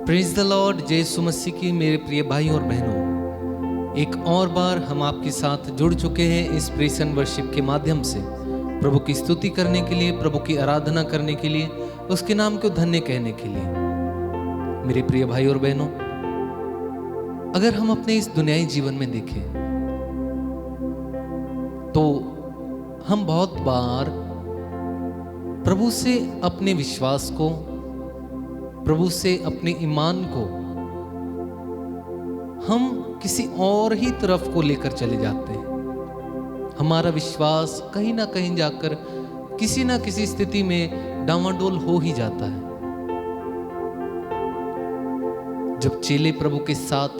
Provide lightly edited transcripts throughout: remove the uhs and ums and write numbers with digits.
Praise the Lord. जय यीशु मसीह की मेरे प्रिय भाई और बहनों, एक और बार हम आपके साथ जुड़ चुके हैं इस प्रेज एंड वर्शिप के माध्यम से प्रभु की स्तुति करने के लिए, प्रभु की आराधना करने के लिए, उसके नाम को धन्य कहने के लिए। मेरे प्रिय भाई और बहनों, अगर हम अपने इस दुनियाई जीवन में देखें तो हम बहुत बार प्रभु से अपने विश्वास को, प्रभु से अपने ईमान को हम किसी और ही तरफ को लेकर चले जाते हैं। हमारा विश्वास कहीं ना कहीं जाकर किसी ना किसी स्थिति में डामाडोल हो ही जाता है। जब चेले प्रभु के साथ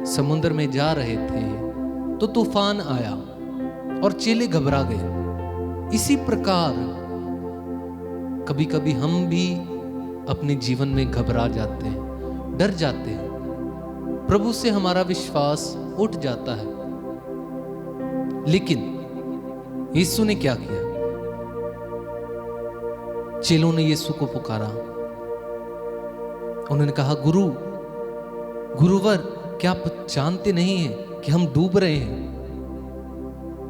समुद्र में जा रहे थे तो तूफान आया और चेले घबरा गए। इसी प्रकार कभी कभी हम भी अपने जीवन में घबरा जाते हैं, डर जाते हैं, प्रभु से हमारा विश्वास उठ जाता है। लेकिन यीशु ने क्या किया? चेलों ने यीशु को पुकारा। उन्होंने कहा, गुरुवर, क्या आप जानते नहीं हैं कि हम डूब रहे हैं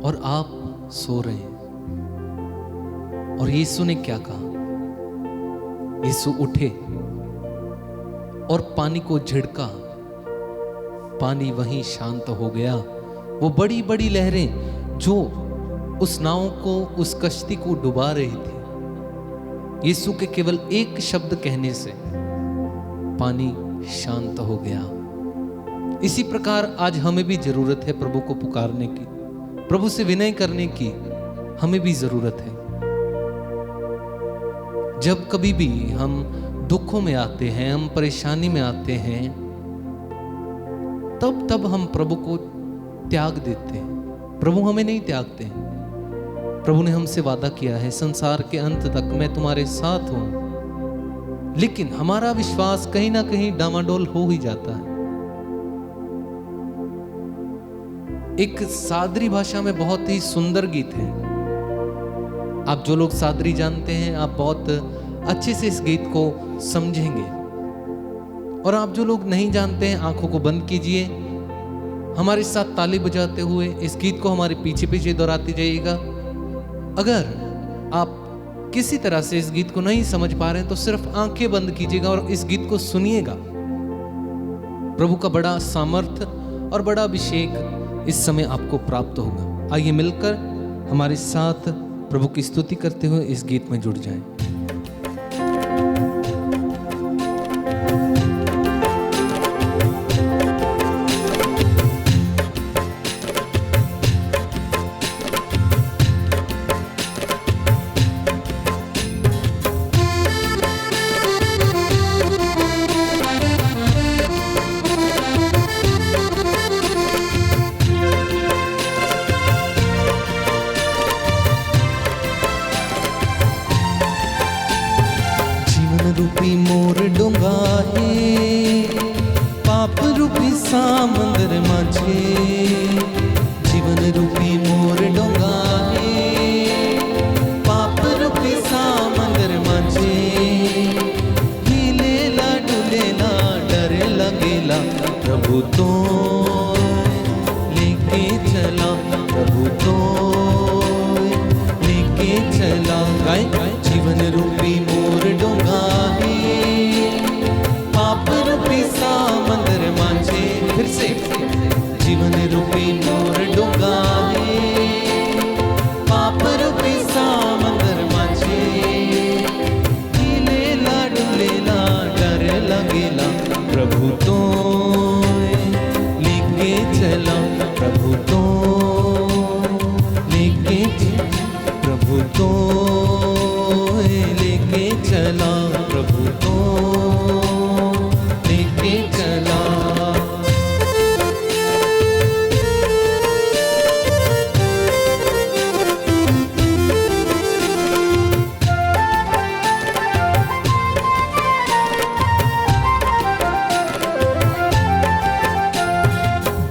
और आप सो रहे हैं? और यीशु ने क्या कहा? यीशु उठे और पानी को झिड़का, पानी वहीं शांत हो गया। वो बड़ी बड़ी लहरें जो उस नाव को, उस कश्ती को डुबा रही थी, यीशु के केवल एक शब्द कहने से पानी शांत हो गया। इसी प्रकार आज हमें भी जरूरत है प्रभु को पुकारने की, प्रभु से विनय करने की हमें भी जरूरत है। जब कभी भी हम दुखों में आते हैं, हम परेशानी में आते हैं, तब हम प्रभु को त्याग देते हैं। प्रभु हमें नहीं त्यागते हैं। प्रभु ने हमसे वादा किया है, संसार के अंत तक मैं तुम्हारे साथ हूं। लेकिन हमारा विश्वास कहीं ना कहीं डामाडोल हो ही जाता है। एक सादरी भाषा में बहुत ही सुंदर गीत है। आप जो लोग सादरी जानते हैं, आप बहुत अच्छे से इस गीत को समझेंगे। और आप जो लोग नहीं जानते हैं, आंखों को बंद कीजिए, हमारे साथ ताली बजाते हुए इस गीत को हमारे पीछे पीछे दोहराते जाइएगा। अगर आप किसी तरह से इस गीत को नहीं समझ पा रहे हैं तो सिर्फ आंखें बंद कीजिएगा और इस गीत को सुनिएगा। प्रभु का बड़ा सामर्थ्य और बड़ा अभिषेक इस समय आपको प्राप्त होगा। आइए मिलकर हमारे साथ प्रभु की स्तुति करते हुए इस गीत में जुड़ जाएं। रूपी मोर डोंगा है, पाप रूपी सामंदर माझे। जीवन रूपी मोर डोंगा है, पाप रूपी सामंदर माझे। हिलेला डुलेला डर लगेला, प्रभु तो लेके चला, प्रभु तो लेके चला। जीवन रूपी मोर डोंगा है, पाप रूपी सामंदर माझे। फिर से, जीवन रूपी मोर डोंगा है, पाप रूपी सामंदर माझे। हिलेला डुलेला डर लगेला, प्रभु तो लेके चला, प्रभु तो लेके, प्रभु तो लेके चला, प्रभु तो लेके चला।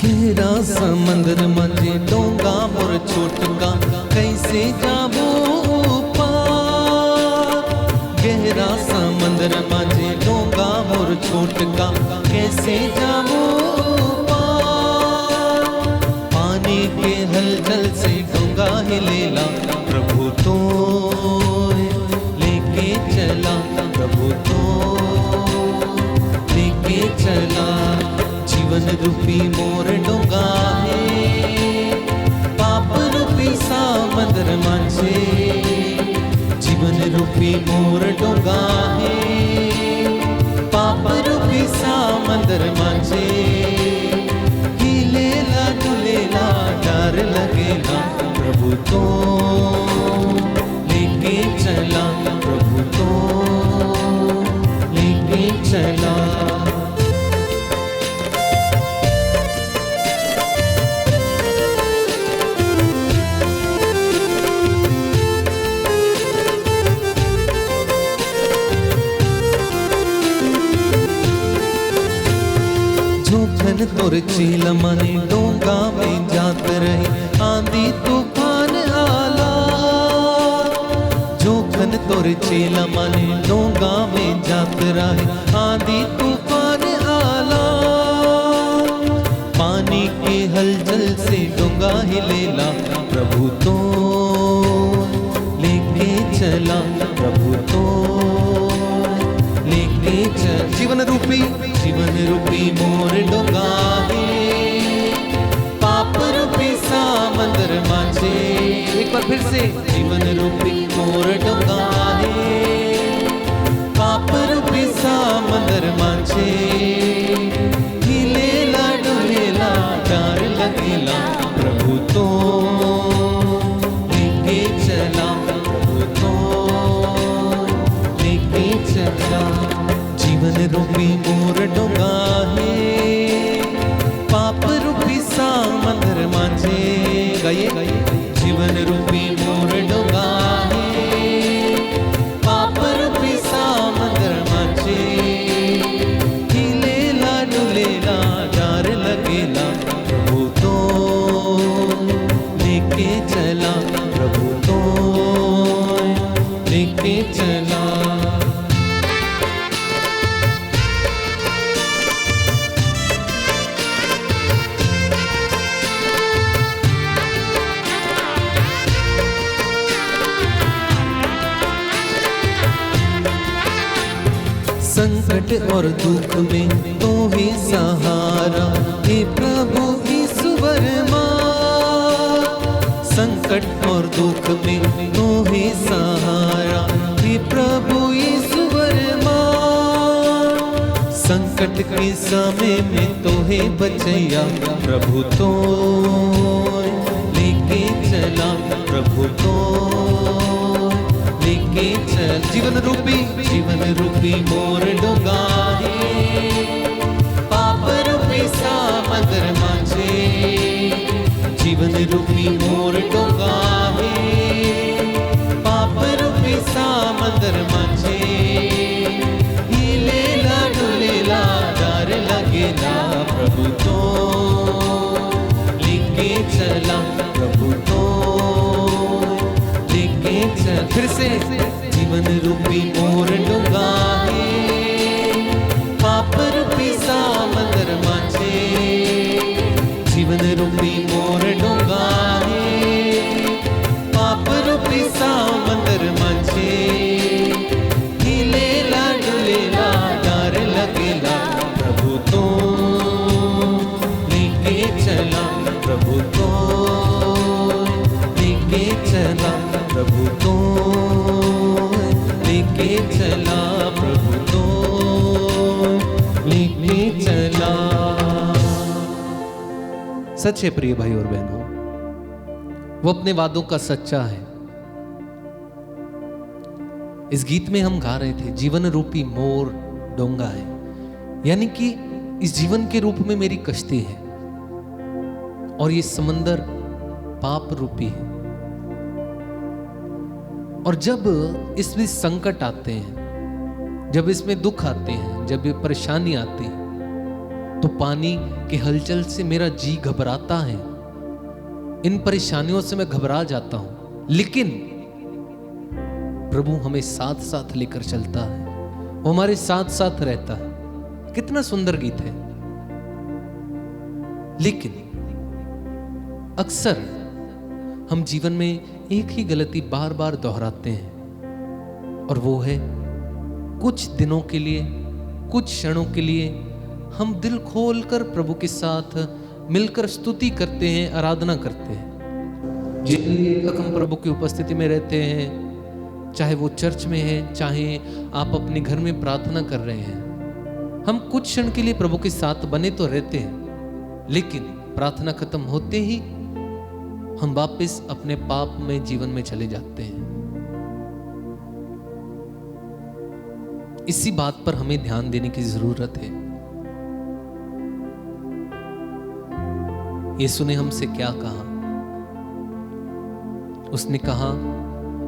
गहरा समंदर मजे डोंगा मोर छोटका, कैसे जाबो पार। गहरा समंदर माझे डोंगा मोर छोट का कैसे जाऊं पार। पानी के हलचल से डोंगा हिलेला, प्रभु तो लेके चला, प्रभु तो लेके चला। जीवन रूपी मोर डोंगा है, पाप रूपी सामंदर माझे। जीवन रूपी मोर डोंगा है, पाप रूपी सामंदर माझे। हिलेला डुलेला डर लगेला, प्रभु तो लेके चला, प्रभु तो लेके चला। जोखन तोर चील मने डोंगा में जात रहे, आंधी तूफान आला। जोखन तोर चील मने डोंगा में जात रहे, आंधी तूफान आला। पानी के हलचल से डोंगा हिलेला, प्रभु तो लेके चला, प्रभु तो लेके चला। जीवन रूपी मोर डोंगा है, पाप रूपी सामंदर माझे। एक बार फिर से, जीवन रूपी मोर डोंगा है, पाप रूपी सामंदर माझे। हिलेला डुलेला डर लगेला, प्रभु तो लेके चला, प्रभु तो लेके चला। जीवन रूपी मोर डोंगा है, पाप रूपी सामंदर माझे। गाइए, जीवन रूपी मोर डोंगा है, पाप रूपी सामंदर माझे। हिलेला डुलेला डर लगेला, प्रभु तो लेके चला, प्रभु तो लेके चला। संकट और दुख में तो ही सहारा, हे प्रभु ईश्वर मां। संकट और दुख में तो ही सहारा, हे प्रभु ईश्वर मां। संकट के समय में तो है बचैया, प्रभु तो लेके चला, प्रभु तो लेके चल। जीवन रूपी मोर डोंगा है, पाप रूपी सामंदर माझे। जीवन रूपी मोर डोंगा है, पाप रूपी सामंदर माझे। हिलेला डुलेला डर लगेला, प्रभु तो लेके चला, प्रभु तो लेके चल। फिर से, जीवन रूपी मोर डोंगा है, पाप रूपी सामंदर माझे। जीवन रूपी मोर डोंगा है, पाप रूपी सामंदर माझे। हिलेला डुलेला डर लगेला, प्रभु तो लेके चला, प्रभु तो लेके चला, प्रभु तो लेके चला, प्रभु तो लेके चला। सच्चे प्रिय भाई और बहनों, वो अपने वादों का सच्चा है। इस गीत में हम गा रहे थे, जीवन रूपी मोर डोंगा है, यानी कि इस जीवन के रूप में मेरी कश्ती है और ये समंदर पाप रूपी है। और जब इसमें संकट आते हैं, जब इसमें दुख आते हैं, जब ये परेशानी आती है, तो पानी के हलचल से मेरा जी घबराता है। इन परेशानियों से मैं घबरा जाता हूं, लेकिन प्रभु हमें साथ साथ लेकर चलता है, वो हमारे साथ साथ रहता है। कितना सुंदर गीत है। लेकिन अक्सर हम जीवन में एक ही गलती बार बार दोहराते हैं, और वो है कुछ दिनों के लिए, कुछ क्षणों के लिए हम दिल खोलकर प्रभु के साथ मिलकर स्तुति करते हैं, आराधना करते हैं। जितनी देर तक हम प्रभु की उपस्थिति में रहते हैं, चाहे वो चर्च में है, चाहे आप अपने घर में प्रार्थना कर रहे हैं, हम कुछ क्षण के लिए प्रभु के साथ बने तो रहते हैं, लेकिन प्रार्थना खत्म होते ही हम वापस अपने पाप में, जीवन में चले जाते हैं। इसी बात पर हमें ध्यान देने की जरूरत है। यीशु ने हमसे क्या कहा? उसने कहा,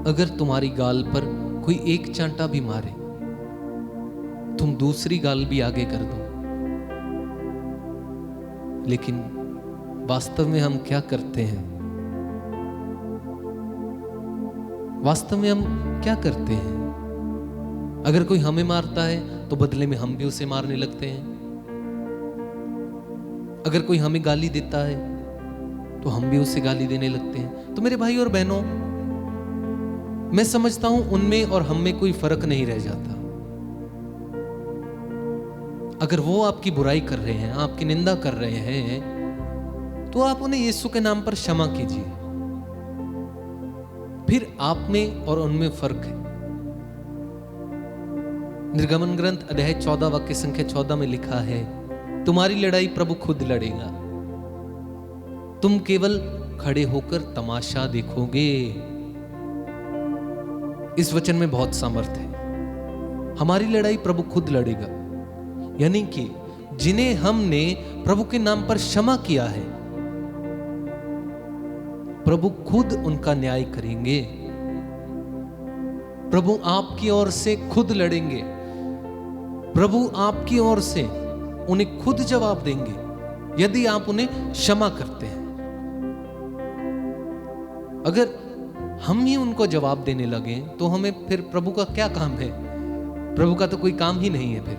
अगर तुम्हारी गाल पर कोई एक चांटा भी मारे, तुम दूसरी गाल भी आगे कर दो। लेकिन वास्तव में हम क्या करते हैं? वास्तव में हम क्या करते हैं? अगर कोई हमें मारता है तो बदले में हम भी उसे मारने लगते हैं। अगर कोई हमें गाली देता है तो हम भी उसे गाली देने लगते हैं। तो मेरे भाई और बहनों, मैं समझता हूं उनमें और हम में कोई फर्क नहीं रह जाता। अगर वो आपकी बुराई कर रहे हैं, आपकी निंदा कर रहे हैं, तो आप उन्हें यीशु के नाम पर क्षमा कीजिए। फिर आप में और उनमें फर्क है। निर्गमन ग्रंथ अध्याय 14 वाक्य संख्या 14 में लिखा है, तुम्हारी लड़ाई प्रभु खुद लड़ेगा, तुम केवल खड़े होकर तमाशा देखोगे। इस वचन में बहुत सामर्थ्य है। हमारी लड़ाई प्रभु खुद लड़ेगा, यानी कि जिन्हें हमने प्रभु के नाम पर क्षमा किया है, प्रभु खुद उनका न्याय करेंगे। प्रभु आपकी ओर से खुद लड़ेंगे। प्रभु आपकी ओर से उन्हें खुद जवाब देंगे यदि आप उन्हें क्षमा करते हैं। अगर हम ही उनको जवाब देने लगे तो हमें फिर प्रभु का क्या काम है? प्रभु का तो कोई काम ही नहीं है फिर।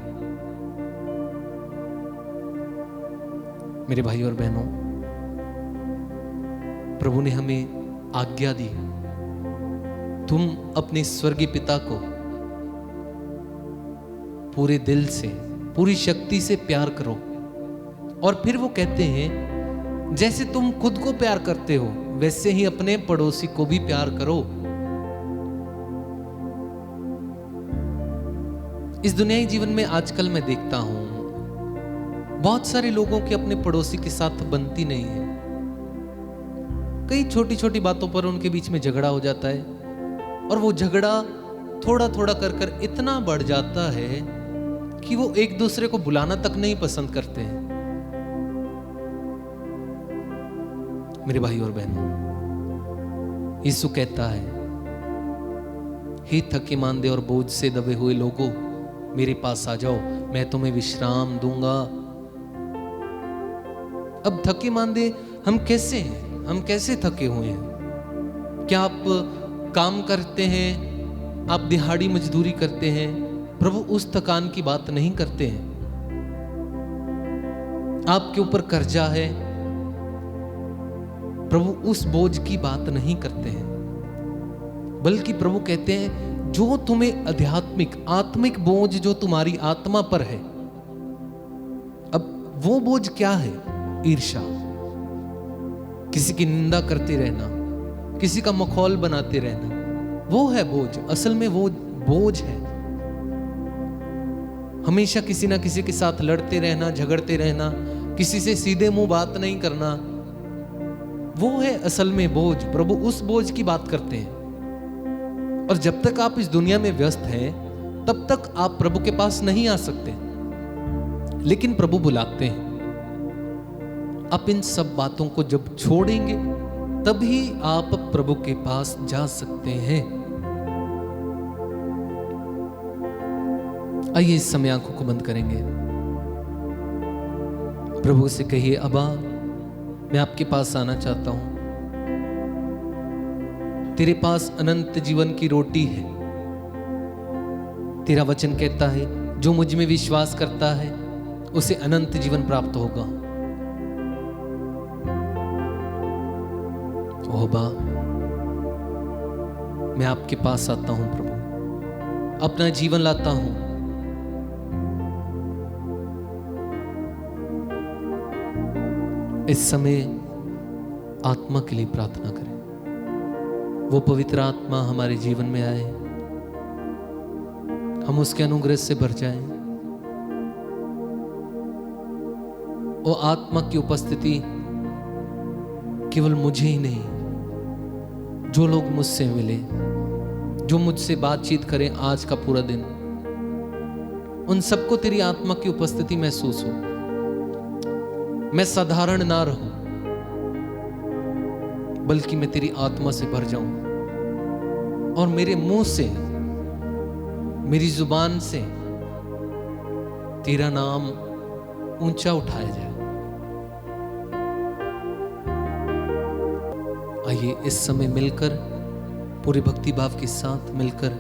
मेरे भाई और बहनों, प्रभु ने हमें आज्ञा दी, तुम अपने स्वर्गीय पिता को पूरे दिल से, पूरी शक्ति से प्यार करो। और फिर वो कहते हैं, जैसे तुम खुद को प्यार करते हो वैसे ही अपने पड़ोसी को भी प्यार करो। इस दुनियाई जीवन में आजकल मैं देखता हूं बहुत सारे लोगों की अपने पड़ोसी के साथ बनती नहीं है। कई छोटी छोटी बातों पर उनके बीच में झगड़ा हो जाता है, और वो झगड़ा थोड़ा थोड़ा कर कर इतना बढ़ जाता है कि वो एक दूसरे को बुलाना तक नहीं पसंद करते हैं। मेरे भाई और बहनों, यीशु कहता है, हे थके मांदे और बोझ से दबे हुए लोगों, मेरे पास आ जाओ, मैं तुम्हें विश्राम दूंगा। अब थके मांदे हम कैसे हैं? हम कैसे थके हुए हैं? क्या आप काम करते हैं, आप दिहाड़ी मजदूरी करते हैं? प्रभु उस थकान की बात नहीं करते हैं। आपके ऊपर कर्जा है, प्रभु उस बोझ की बात नहीं करते हैं, बल्कि प्रभु कहते हैं, जो तुम्हें आध्यात्मिक, आत्मिक बोझ जो तुम्हारी आत्मा पर है। अब वो बोझ क्या है? ईर्ष्या, किसी की निंदा करते रहना, किसी का मखौल बनाते रहना, वो है बोझ। असल में वो बोझ है। हमेशा किसी ना किसी के साथ लड़ते रहना, झगड़ते रहना, किसी से सीधे मुंह बात नहीं करना, वो है असल में बोझ। प्रभु उस बोझ की बात करते हैं। और जब तक आप इस दुनिया में व्यस्त हैं, तब तक आप प्रभु के पास नहीं आ सकते। लेकिन प्रभु बुलाते हैं। आप इन सब बातों को जब छोड़ेंगे, तभी आप प्रभु के पास जा सकते हैं। आइए इस समय आंखों को बंद करेंगे। प्रभु से कहिए, अब्बा, मैं आपके पास आना चाहता हूं। तेरे पास अनंत जीवन की रोटी है। तेरा वचन कहता है, जो मुझ में विश्वास करता है उसे अनंत जीवन प्राप्त होगा। ओह बा, मैं आपके पास आता हूं प्रभु, अपना जीवन लाता हूं। इस समय आत्मा के लिए प्रार्थना करें, वो पवित्र आत्मा हमारे जीवन में आए, हम उसके अनुग्रह से भर जाएं। वो आत्मा की उपस्थिति केवल मुझे ही नहीं, जो लोग मुझसे मिले, जो मुझसे बातचीत करें आज का पूरा दिन, उन सबको तेरी आत्मा की उपस्थिति महसूस हो। मैं साधारण ना रहूं, बल्कि मैं तेरी आत्मा से भर जाऊं और मेरे मुंह से, मेरी जुबान से तेरा नाम ऊंचा उठाया जाए। आइए इस समय मिलकर, पूरे भक्ति भाव के साथ मिलकर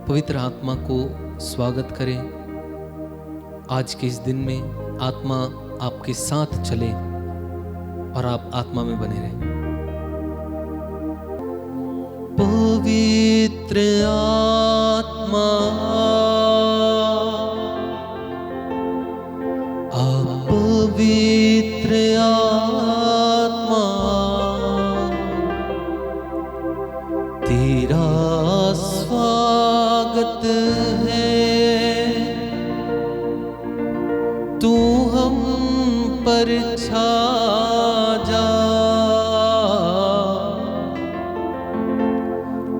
पवित्र आत्मा को स्वागत करें। आज के इस दिन में आत्मा आपके साथ चले और आप आत्मा में बने रहें। पवित्र आत्मा, पवित्र आत्मा, तेरा स्वागत है, तू हम पर छा जा।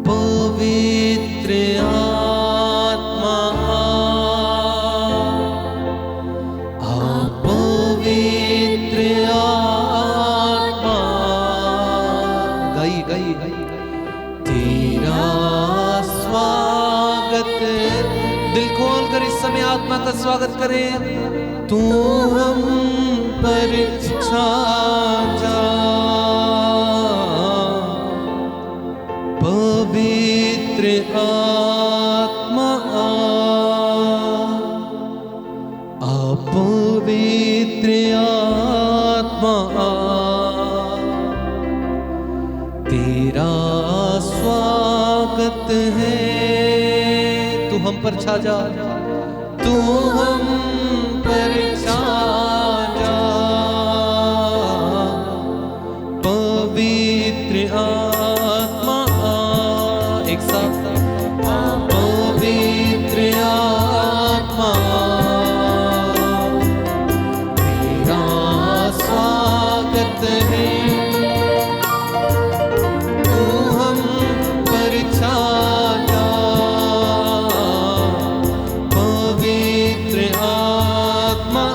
पवित्र आत्मा, पवित्र आत्मा, गई तेरा स्वागत। दिल खोल कर इस समय आत्मा का स्वागत करें। तू हम पर छा जा, पवित्र आत्मा, पवित्र आत्मा, तेरा स्वागत है, तू हम पर छा जा, तू हम पर छा जा, पवित्र आत्मा। एक साथ, पवित्र आत्मा, तेरा स्वागत है, तू हम पर छा जा, पवित्र आत्मा।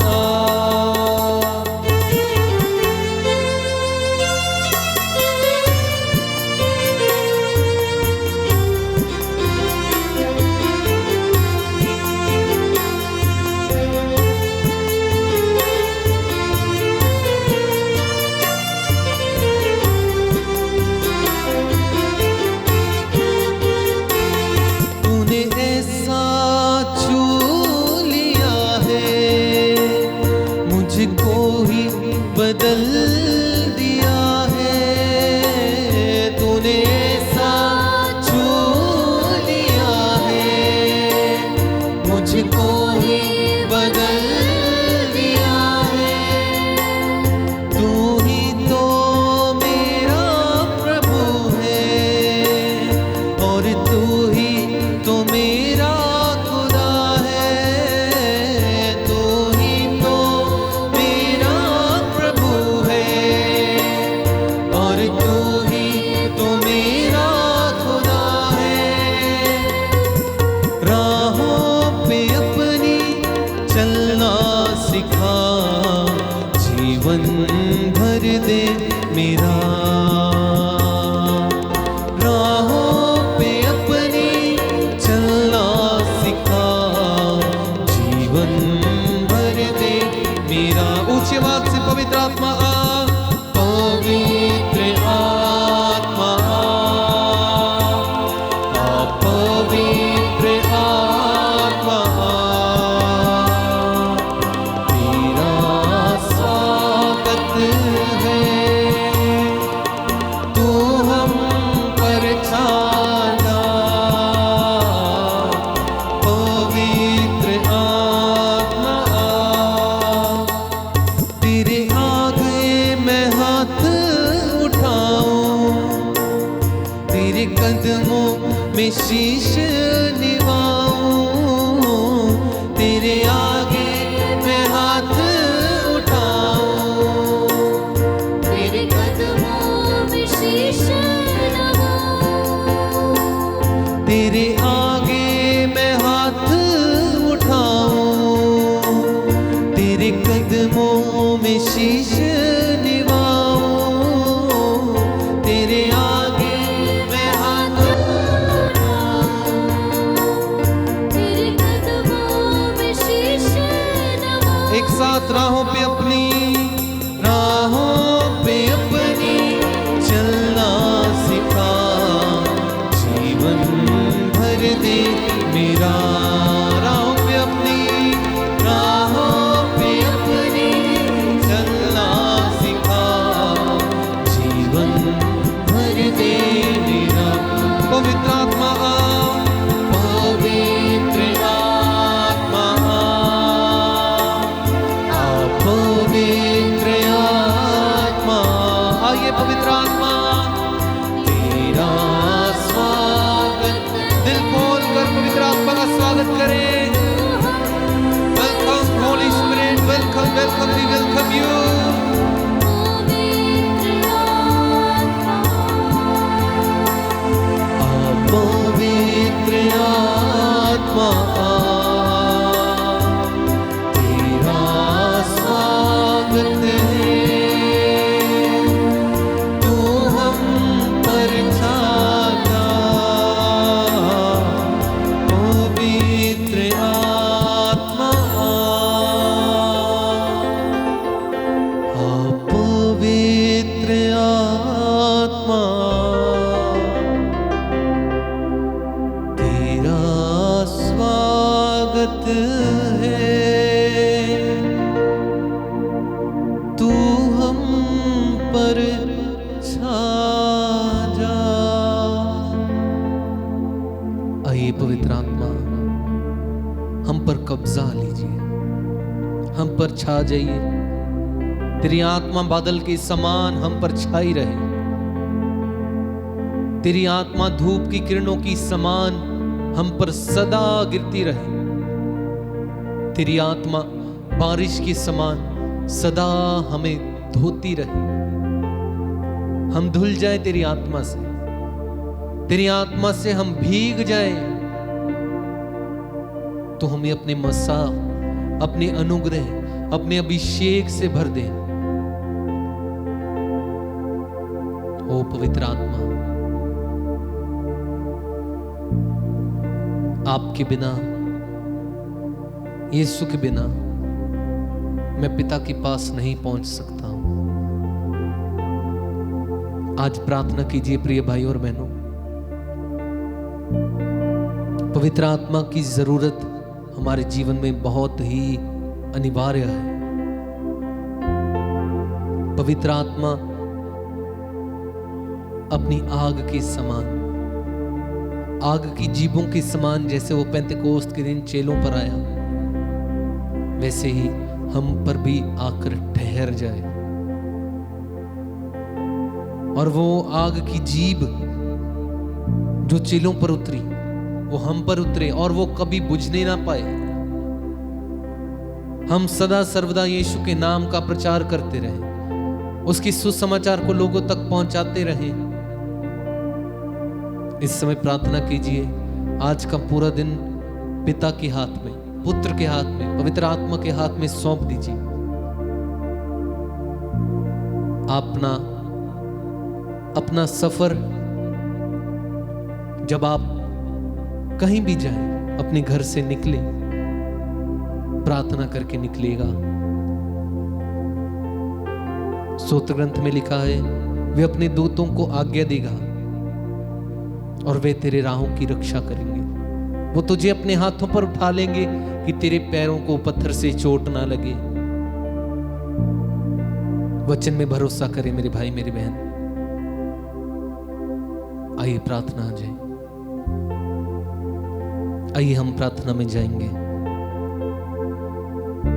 तूने ऐसा छू लिया है, मुझको ही बदल दिया है। तूने ऐसा छू लिया है, मुझको ही बदल दिया है। तू ही तो मेरा प्रभु है, और तू ही तो मेरा खुदा है। तू ही तो मेरा प्रभु है, और तू ही तो मेरा खुदा है। राहों पे अपनी चलना सिखा, जीवन भर दे मेरा। राहों पे अपनी चलना सिखा, जीवन भर दे मेरा। ऊंची आवाज से पवित्र आत्मा आ, पवित्र आत्मा आ, पवित्र आत्मा आ, में शीश निभाऊं, तेरे आगे मैं हाथ उठाऊं, तेरे कदमों में शीश नवाऊं, तेरे आगे मैं हाथ उठाऊं, तेरे कदमों में शीश निभाऊं, तेरे आगे मैं हाथ तेरे कदमों में शीश नवाऊं। एक साथ राहों पे अपनी चलना सिखा, जीवन भर दे मेरा। राहों पे अपनी चलना सिखा, जीवन भर दे मेरा। पवित्र आत्मा आ, पवित्र आत्मा आ, पवित्र आत्मा। आइए पवित्र आत्मा, तेरा स्वागत। दिल खोल कर पवित्र आत्मा का स्वागत करें। Welcome Holy Spirit, welcome welcome, we welcome you. पवित्र आत्मा तेरा स्वागत है, तू हम पर छा जा। पवित्र आत्मा पवित्र आत्मा तेरा स्वागत है, तू हम पर छा जा। आइए पवित्र आत्मा हम पर कब्जा लीजिए, हम पर छा जाइए। तेरी आत्मा बादल के समान हम पर छाई रहे, तेरी आत्मा धूप की किरणों की समान हम पर सदा गिरती रहे, तेरी आत्मा बारिश के समान सदा हमें धोती रहे। हम धुल जाए तेरी आत्मा से, तेरी आत्मा से हम भीग जाए, तो हमें अपने मसा, अपने अनुग्रह, अपने अभिषेक से भर दे। ओ पवित्र आत्मा, आपके बिना, यीशु के बिना मैं पिता के पास नहीं पहुंच सकता हूं। आज प्रार्थना कीजिए प्रिय भाई और बहनों, पवित्र आत्मा की जरूरत हमारे जीवन में बहुत ही अनिवार्य है। पवित्र आत्मा अपनी आग के समान, आग की जीभों के समान, जैसे वो पेंतेकोस्त के दिन चेलों पर आया, वैसे ही हम पर भी आकर ठहर जाए। और वो आग की जीभ जो चेलों पर उतरी, वो हम पर उतरे और वो कभी बुझने ना पाए। हम सदा सर्वदा यीशु के नाम का प्रचार करते रहे, उसकी सुसमाचार को लोगों तक पहुंचाते रहे। इस समय प्रार्थना कीजिए, आज का पूरा दिन पिता के हाथ में, पुत्र के हाथ में, पवित्र आत्मा के हाथ में सौंप दीजिए। अपना सफर, जब आप कहीं भी जाएं, अपने घर से निकले, प्रार्थना करके निकलेगा। स्तोत्र ग्रंथ में लिखा है, वे अपने दूतों को आज्ञा देगा और वे तेरे राहों की रक्षा करेंगे। वो तुझे अपने हाथों पर उठा लेंगे कि तेरे पैरों को पत्थर से चोट ना लगे। वचन में भरोसा करें मेरे भाई मेरी बहन। आइए प्रार्थना आ जाए, आइए हम प्रार्थना में जाएंगे।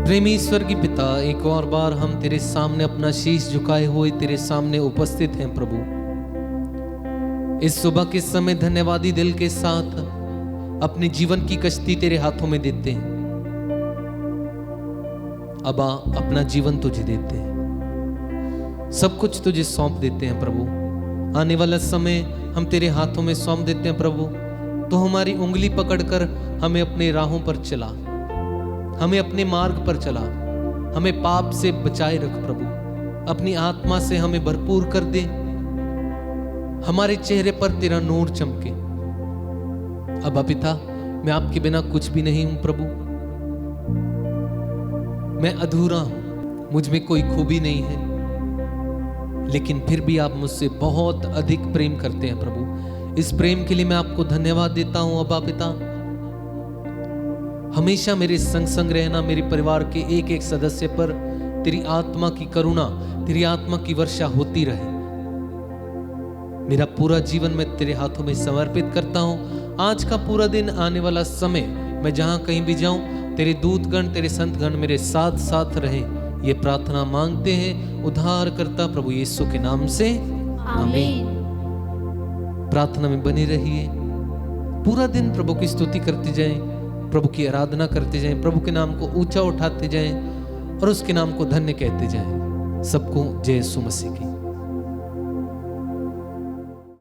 प्रेमी ईश्वर की पिता, एक और बार हम तेरे सामने अपना शीश झुकाए हुए तेरे सामने उपस्थित हैं प्रभु। इस सुबह के समय धन्यवादी दिल के साथ अपने जीवन की कश्ती तेरे हाथों में देते हैं। अबा अपना जीवन तुझे देते हैं, सब कुछ तुझे सौंप देते हैं प्रभु। आने वाला समय हम तेरे हाथों में सौंप देते हैं प्रभु। तो हमारी उंगली पकड़कर हमें अपने राहों पर चला, हमें अपने मार्ग पर चला, हमें पाप से बचाए रख प्रभु। अपनी आत्मा से हमें भरपूर कर दे, हमारे चेहरे पर तेरा नूर चमके। अबा पिता, मैं आपके बिना कुछ भी नहीं हूं प्रभु, मैं अधूरा हूं, मुझ में कोई खूबी नहीं है, लेकिन फिर भी आप मुझसे बहुत अधिक प्रेम करते हैं प्रभु। इस प्रेम के लिए मैं आपको धन्यवाद देता हूं अबा पिता। हमेशा मेरे संग संग रहना, मेरे परिवार के एक एक सदस्य पर तेरी आत्मा की करुणा, तेरी आत्मा की वर्षा होती रहे। मेरा पूरा जीवन मैं तेरे हाथों में समर्पित करता हूं। आज का पूरा दिन, आने वाला समय, मैं जहां कहीं भी जाऊं, तेरे दूतगण, तेरे संतगण मेरे साथ साथ रहे। ये प्रार्थना मांगते हैं उद्धारकर्ता प्रभु यीशु के नाम से, आमीन। प्रार्थना में बने रहिए, पूरा दिन प्रभु की स्तुति करते जाएं, प्रभु की आराधना करते जाएं, प्रभु के नाम को ऊंचा उठाते जाएं और उसके नाम को धन्य कहते जाएं। सबको जय यीशु मसीह की।